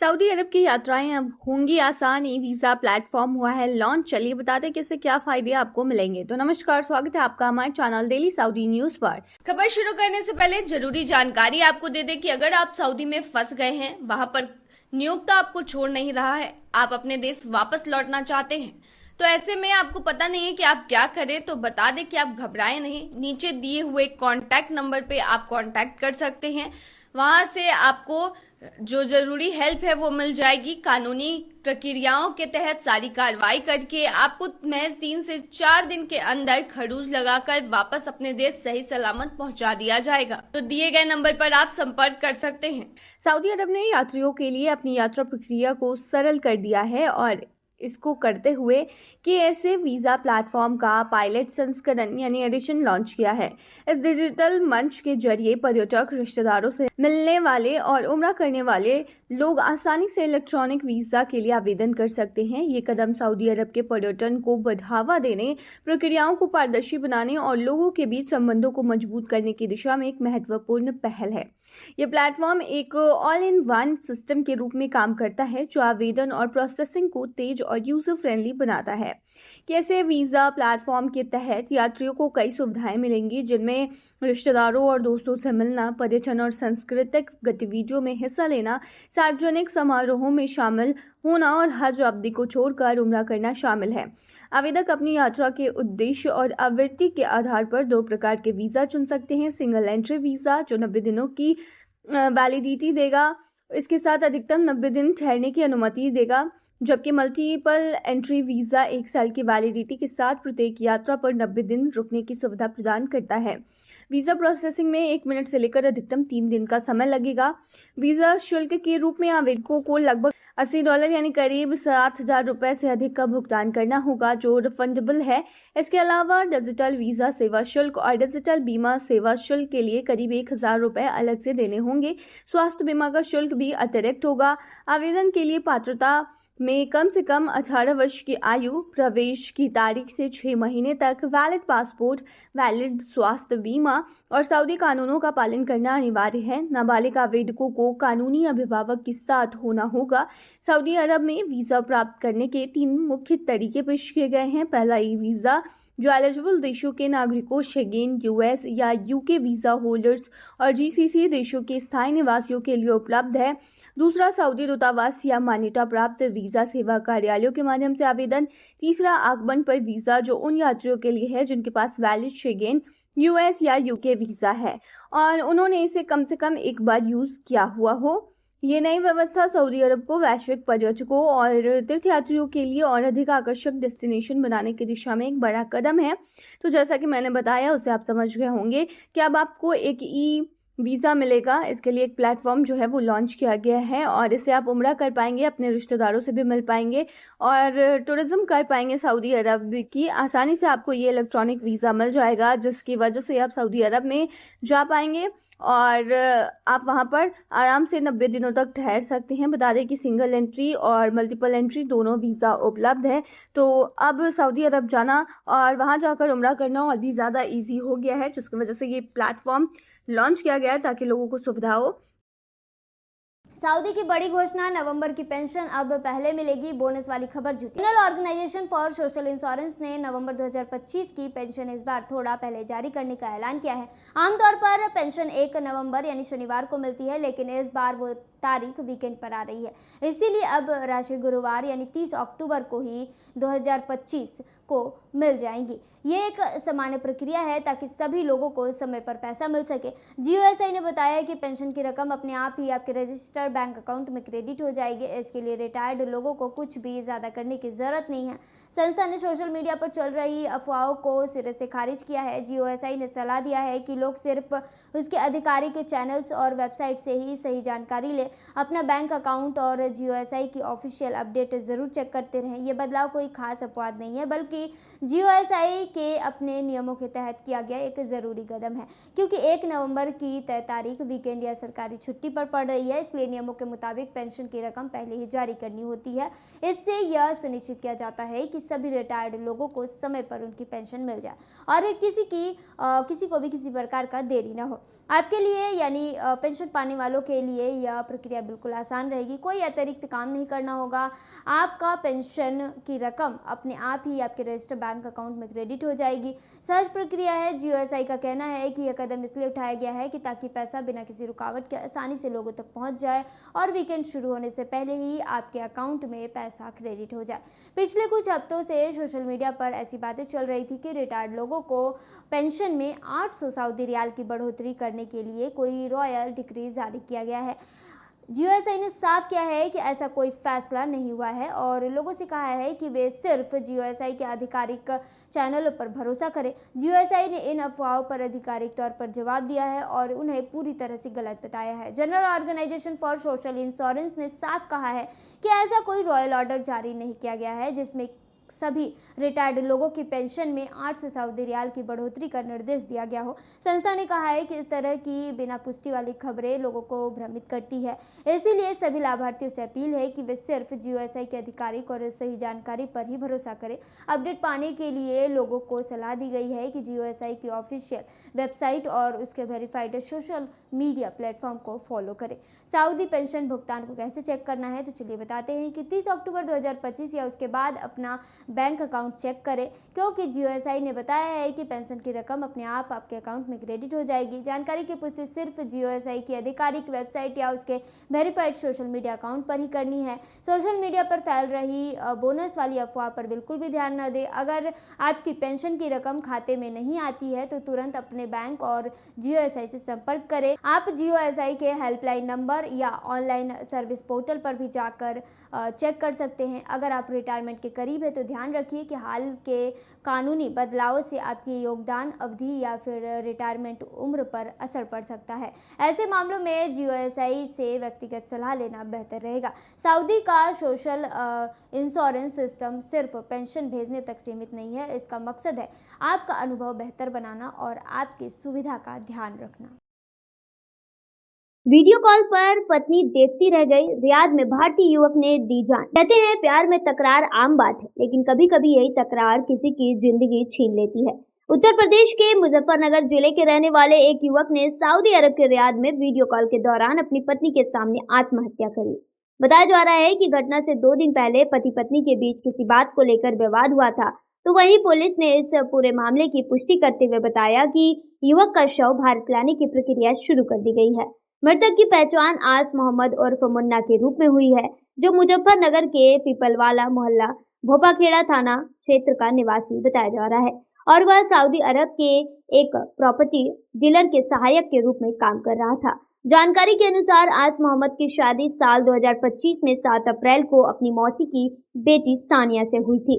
Saudi अरब की यात्राएं अब होंगी आसान। ई वीजा प्लेटफॉर्म हुआ है लॉन्च। चलिए बताते हैं कि इससे क्या फायदे आपको मिलेंगे। तो नमस्कार, स्वागत है आपका हमारे चैनल डेली सऊदी न्यूज पर। खबर शुरू करने से पहले जरूरी जानकारी आपको दे दें कि अगर आप सऊदी में फंस गए हैं, वहां पर नियोक्ता आपको छोड़ नहीं रहा है, आप अपने देश वापस लौटना चाहते हैं, तो ऐसे में आपको पता नहीं है कि आप क्या करें, तो बता दें कि आप घबराएं नहीं। नीचे दिए हुए कॉन्टैक्ट नंबर पे आप कॉन्टैक्ट कर सकते हैं। वहां से आपको जो जरूरी हेल्प है वो मिल जाएगी। कानूनी प्रक्रियाओं के तहत सारी कार्रवाई करके आपको महज 3 से 4 दिन के अंदर खरूज लगाकर वापस अपने देश सही सलामत पहुंचा दिया जाएगा। तो दिए गए नंबर पर आप संपर्क कर सकते हैं। सऊदी अरब ने यात्रियों के लिए अपनी यात्रा प्रक्रिया को सरल कर दिया है और इसको करते हुए KSA वीजा प्लेटफॉर्म का पायलट संस्करण यानी एडिशन लॉन्च किया है। इस डिजिटल मंच के जरिए पर्यटक, रिश्तेदारों से मिलने वाले और उम्रा करने वाले लोग आसानी से इलेक्ट्रॉनिक वीजा के लिए आवेदन कर सकते हैं। ये कदम सऊदी अरब के पर्यटन को बढ़ावा देने, प्रक्रियाओं को पारदर्शी बनाने और लोगों के बीच संबंधों को मजबूत करने की दिशा में एक महत्वपूर्ण पहल है। यह प्लेटफॉर्म एक ऑल इन वन सिस्टम के रूप में काम करता है जो आवेदन और प्रोसेसिंग को तेज और यूजर फ्रेंडली बनाता है। कैसे वीजा प्लेटफॉर्म के तहत यात्रियों को कई सुविधाएं मिलेंगी, जिनमें रिश्तेदारों और दोस्तों से मिलना, पर्यटन और सांस्कृतिक गतिविधियों में हिस्सा लेना, सार्वजनिक समारोहों में शामिल होना और हज अवधि को छोड़कर उम्रा करना शामिल है। आवेदक अपनी यात्रा के उद्देश्य और आवृत्ति के आधार पर 2 प्रकार के वीजा चुन सकते हैं। सिंगल एंट्री वीजा जो 90 दिनों की वैलिडिटी देगा, इसके साथ अधिकतम 90 दिन ठहरने की अनुमति देगा, जबकि मल्टीपल एंट्री वीजा 1 साल की वैलिडिटी के साथ प्रत्येक यात्रा पर 90 दिन रुकने की सुविधा प्रदान करता है। वीजा प्रोसेसिंग में 1 मिनट से लेकर अधिकतम 3 दिन का समय लगेगा। वीजा शुल्क के रूप में आवेदकों को लगभग $80 यानी करीब 7,000 रुपए से अधिक का भुगतान करना होगा, जो रिफंडेबल है। इसके अलावा डिजिटल वीजा सेवा शुल्क और डिजिटल बीमा सेवा शुल्क के लिए करीब 1,000 रुपए अलग से देने होंगे। स्वास्थ्य बीमा का शुल्क भी अतिरिक्त होगा। आवेदन के लिए पात्रता में कम से कम 18 वर्ष की आयु, प्रवेश की तारीख से 6 महीने तक वैलिड पासपोर्ट, वैलिड स्वास्थ्य बीमा और सऊदी कानूनों का पालन करना अनिवार्य है। नाबालिग आवेदकों को कानूनी अभिभावक के साथ होना होगा। सऊदी अरब में वीजा प्राप्त करने के 3 मुख्य तरीके पेश किए गए हैं। पहला ई वीजा जो एलिजिबल देशों के नागरिकों, शेंगेन, US या UK वीजा होल्डर्स और GCC देशों के स्थायी निवासियों के लिए उपलब्ध है। दूसरा सऊदी दूतावास या मान्यता प्राप्त वीजा सेवा कार्यालयों के माध्यम से आवेदन। तीसरा आगमन पर वीजा जो उन यात्रियों के लिए है जिनके पास वैलिड शेंगेन, US या UK वीजा है और उन्होंने इसे कम से कम एक बार यूज किया हुआ हो। ये नई व्यवस्था सऊदी अरब को वैश्विक पर्यटकों और तीर्थयात्रियों के लिए और अधिक आकर्षक डेस्टिनेशन बनाने की दिशा में एक बड़ा कदम है। तो जैसा कि मैंने बताया, उसे आप समझ गए होंगे कि अब आपको एक ई वीजा मिलेगा। इसके लिए एक प्लेटफॉर्म जो है वो लॉन्च किया गया है और इससे आप उम्रा कर पाएंगे, अपने रिश्तेदारों से भी मिल पाएंगे और टूरिज्म कर पाएंगे सऊदी अरब की। आसानी से आपको ये इलेक्ट्रॉनिक वीजा मिल जाएगा, जिसकी वजह से आप सऊदी अरब में जा पाएंगे और आप वहां पर आराम से 90 दिनों तक ठहर सकते हैं। बता दें कि सिंगल एंट्री और मल्टीपल एंट्री दोनों वीजा उपलब्ध है। तो अब सऊदी अरब जाना और वहां जाकर उम्रा करना और भी ज्यादा इजी हो गया है, जिसकी वजह से ये प्लेटफॉर्म लॉन्च किया गया है ताकि लोगों को सुविधा हो। सऊदी की बड़ी घोषणा, नवंबर की पेंशन अब पहले मिलेगी, बोनस वाली खबर झूठी। International organisation for social insurance ने नवंबर 2025 की पेंशन इस बार थोड़ा पहले जारी करने का ऐलान किया है। आमतौर पर पेंशन 1 नवंबर यानी शनिवार को मिलती है, लेकिन इस बार वो तारीख वीकेंड पर आ रही है। इसीलिए अब राशि गुरुवार यानी 30 अक्टूबर को ही 2025 को मिल जाएंगी। ये एक सामान्य प्रक्रिया है ताकि सभी लोगों को समय पर पैसा मिल सके। GOSI ने बताया है कि पेंशन की रकम अपने आप ही आपके रजिस्टर्ड बैंक अकाउंट में क्रेडिट हो जाएगी। इसके लिए रिटायर्ड लोगों को कुछ भी ज़्यादा करने की ज़रूरत नहीं है। संस्था ने सोशल मीडिया पर चल रही अफवाहों को सिरे से खारिज किया है। GOSI ने सलाह दिया है कि लोग सिर्फ उसके अधिकारी के चैनल्स और वेबसाइट से ही सही जानकारी ले। अपना बैंक अकाउंट और GOSI की ऑफिशियल अपडेट ज़रूर चेक करते रहें। ये बदलाव कोई खास अपवाद नहीं है, बल्कि GOSI के अपने नियमों के तहत किया गया एक ज़रूरी कदम है, क्योंकि 1 नवंबर की तय तारीख वीकेंड या सरकारी छुट्टी पर पड़ रही है। इसलिए नियमों के मुताबिक पेंशन की रकम पहले ही जारी करनी होती है। इससे यह सुनिश्चित किया जाता है कि सभी रिटायर्ड लोगों को समय पर उनकी पेंशन मिल जाए और किसी को भी किसी प्रकार का देरी ना हो। आपके लिए यानी पेंशन पाने वालों के लिए यह प्रक्रिया बिल्कुल आसान रहेगी। कोई अतिरिक्त काम नहीं करना होगा। आपका पेंशन की रकम अपने आप ही आपके रजिस्टर्ड बैंक अकाउंट में क्रेडिट हो जाएगी। सहज प्रक्रिया है। GOSI का कहना है कि यह कदम इसलिए उठाया गया है कि ताकि पैसा बिना किसी रुकावट के आसानी से लोगों तक पहुंच जाए और वीकेंड शुरू होने से पहले ही आपके अकाउंट में पैसा क्रेडिट हो जाए। पिछले कुछ हफ्तों से सोशल मीडिया पर ऐसी बातें चल रही थी कि रिटायर्ड लोगों को पेंशन में 800 सऊदी रियाल की बढ़ोतरी करने के लिए कोई रॉयल डिक्री जारी किया गया है। GOSI ने साफ किया है कि ऐसा कोई फैसला नहीं हुआ है और लोगों से कहा है कि वे सिर्फ GOSI के आधिकारिक चैनलों पर भरोसा करें। GOSI ने इन अफवाहों पर आधिकारिक तौर पर जवाब दिया है और उन्हें पूरी तरह से गलत बताया है। General organisation for social insurance ने साफ कहा है कि ऐसा कोई रॉयल ऑर्डर जारी नहीं किया गया है जिसमें सभी रिटायर्ड लोगों की पेंशन में 800 सऊदी रियाल की बढ़ोतरी का निर्देश दिया गया हो। संस्था ने कहा है कि इस तरह की बिना पुष्टि वाली खबरें लोगों को भ्रमित करती है, इसीलिए सभी लाभार्थियों से अपील है कि वे सिर्फ GOSI के आधिकारिक और सही जानकारी पर ही भरोसा करें। अपडेट पाने के लिए लोगों को सलाह दी गई है कि GOSI की ऑफिशियल वेबसाइट और उसके वेरीफाइड सोशल मीडिया प्लेटफॉर्म को फॉलो करें। सऊदी पेंशन भुगतान को कैसे चेक करना है, तो चलिए बताते हैं कि 30 अक्टूबर 2025 या उसके बाद अपना बैंक अकाउंट चेक करें, क्योंकि GOSI ने बताया है कि पेंशन की रकम अपने आप आपके अकाउंट में क्रेडिट हो जाएगी। जानकारी की पुष्टि सिर्फ GOSI की आधिकारिक वेबसाइट या उसके वेरीफाइड सोशल मीडिया अकाउंट पर ही करनी है। सोशल मीडिया पर फैल रही बोनस वाली अफवाह पर बिल्कुल भी ध्यान न दें। अगर आपकी पेंशन की रकम खाते में नहीं आती है तो तुरंत अपने बैंक और GOSI से संपर्क करें। आप GOSI के हेल्पलाइन नंबर या ऑनलाइन सर्विस पोर्टल पर भी जाकर चेक कर सकते हैं। अगर आप रिटायरमेंट के करीब है तो ध्यान रखिए कि हाल के कानूनी बदलावों से आपकी योगदान अवधि या फिर रिटायरमेंट उम्र पर असर पड़ सकता है। ऐसे मामलों में GOSI से व्यक्तिगत सलाह लेना बेहतर रहेगा। सऊदी का सोशल इंश्योरेंस सिस्टम सिर्फ पेंशन भेजने तक सीमित नहीं है। इसका मकसद है आपका अनुभव बेहतर बनाना और आपकी सुविधा का ध्यान रखना। वीडियो कॉल पर पत्नी देखती रह गई, रियाद में भारतीय युवक ने दी जान। कहते हैं प्यार में तकरार आम बात है, लेकिन कभी कभी यही तकरार किसी की जिंदगी छीन लेती है। उत्तर प्रदेश के मुजफ्फरनगर जिले के रहने वाले एक युवक ने सऊदी अरब के रियाद में वीडियो कॉल के दौरान अपनी पत्नी के सामने आत्महत्या कर ली। बताया जा रहा है कि घटना से 2 दिन पहले पति पत्नी के बीच किसी बात को लेकर विवाद हुआ था, तो वहीं पुलिस ने इस पूरे मामले की पुष्टि करते हुए बताया कि युवक का शव भारत लाने की प्रक्रिया शुरू कर दी गई है। मृतक की पहचान आस मोहम्मद उर्फ मुन्ना के रूप में हुई है, जो मुजफ्फरनगर के पीपलवाला मोहल्ला भोपाखेड़ा थाना क्षेत्र का निवासी बताया जा रहा है और वह सऊदी अरब के एक प्रॉपर्टी डीलर के सहायक के रूप में काम कर रहा था। जानकारी के अनुसार आस मोहम्मद की शादी साल 2025 में 7 अप्रैल को अपनी मौसी की बेटी सानिया से हुई थी।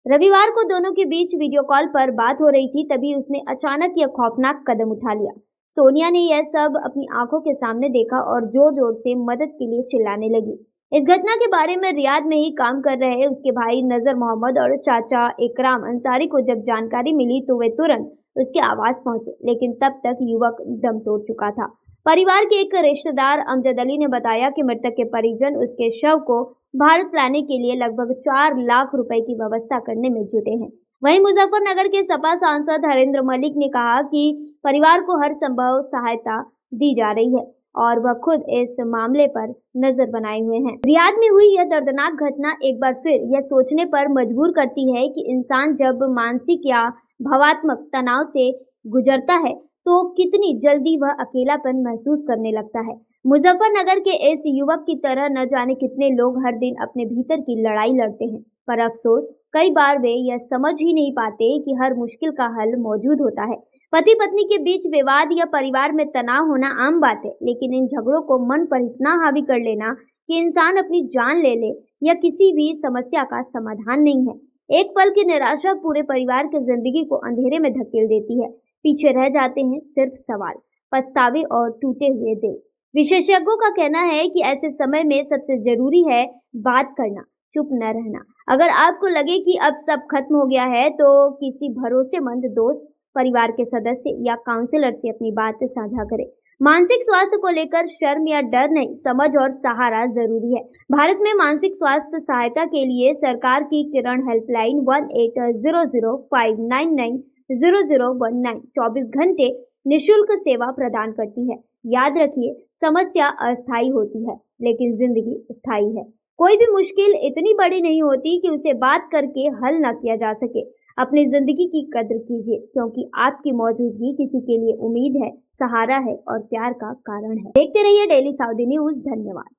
रविवार को दोनों के बीच वीडियो कॉल पर बात हो रही थी, तभी उसने अचानक यह खौफनाक कदम उठा लिया। सोनिया ने यह सब अपनी आंखों के सामने देखा और जोर जोर से मदद के लिए चिल्लाने लगी। इस घटना के बारे में रियाद में ही काम कर रहे उसके भाई नजर मोहम्मद और चाचा इकराम अंसारी को जब जानकारी मिली तो वे तुरंत उसके आवास पहुंचे, लेकिन तब तक युवक दम तोड़ चुका था। परिवार के एक रिश्तेदार अमजद अली ने बताया कि मृतक के परिजन उसके शव को भारत लाने के लिए लगभग 4 लाख रुपए की व्यवस्था करने में जुटे हैं। वहीं मुजफ्फरनगर के सपा सांसद हरेंद्र मलिक ने कहा कि परिवार को हर संभव सहायता दी जा रही है और वह खुद इस मामले पर नजर बनाए हुए हैं। रियाद में हुई यह दर्दनाक घटना एक बार फिर यह सोचने पर मजबूर करती है कि इंसान जब मानसिक या भावात्मक तनाव से गुजरता है तो कितनी जल्दी वह अकेलापन महसूस करने लगता है। मुजफ्फरनगर के इस युवक की तरह न जाने कितने लोग हर दिन अपने भीतर की लड़ाई लड़ते हैं, पर अफसोस कई बार वे यह समझ ही नहीं पाते कि हर मुश्किल का हल मौजूद होता है। पति पत्नी के बीच विवाद या परिवार में तनाव होना आम बात है, लेकिन इन झगड़ों को मन पर इतना हावी कर लेना कि इंसान अपनी जान ले ले यह किसी भी समस्या का समाधान नहीं है। एक पल की निराशा पूरे परिवार की जिंदगी को अंधेरे में धकेल देती है। पीछे रह जाते हैं सिर्फ सवाल, पछतावे और टूटे हुए दिल। विशेषज्ञों का कहना है कि ऐसे समय में सबसे जरूरी है बात करना, चुप न रहना। अगर आपको लगे कि अब सब खत्म हो गया है तो किसी भरोसेमंद दोस्त, परिवार के सदस्य या काउंसलर से अपनी बात साझा करें। मानसिक स्वास्थ्य को लेकर शर्म या डर नहीं, समझ और सहारा जरूरी है। भारत में मानसिक स्वास्थ्य सहायता के लिए सरकार की किरण हेल्पलाइन 1800 599 0019 24 घंटे निशुल्क सेवा प्रदान करती है। याद रखिए, समस्या अस्थायी होती है, लेकिन जिंदगी स्थायी है। कोई भी मुश्किल इतनी बड़ी नहीं होती कि उसे बात करके हल न किया जा सके। अपनी जिंदगी की कद्र कीजिए, क्योंकि आपकी मौजूदगी किसी के लिए उम्मीद है, सहारा है और प्यार का कारण है। देखते रहिए डेली साउदी न्यूज। धन्यवाद।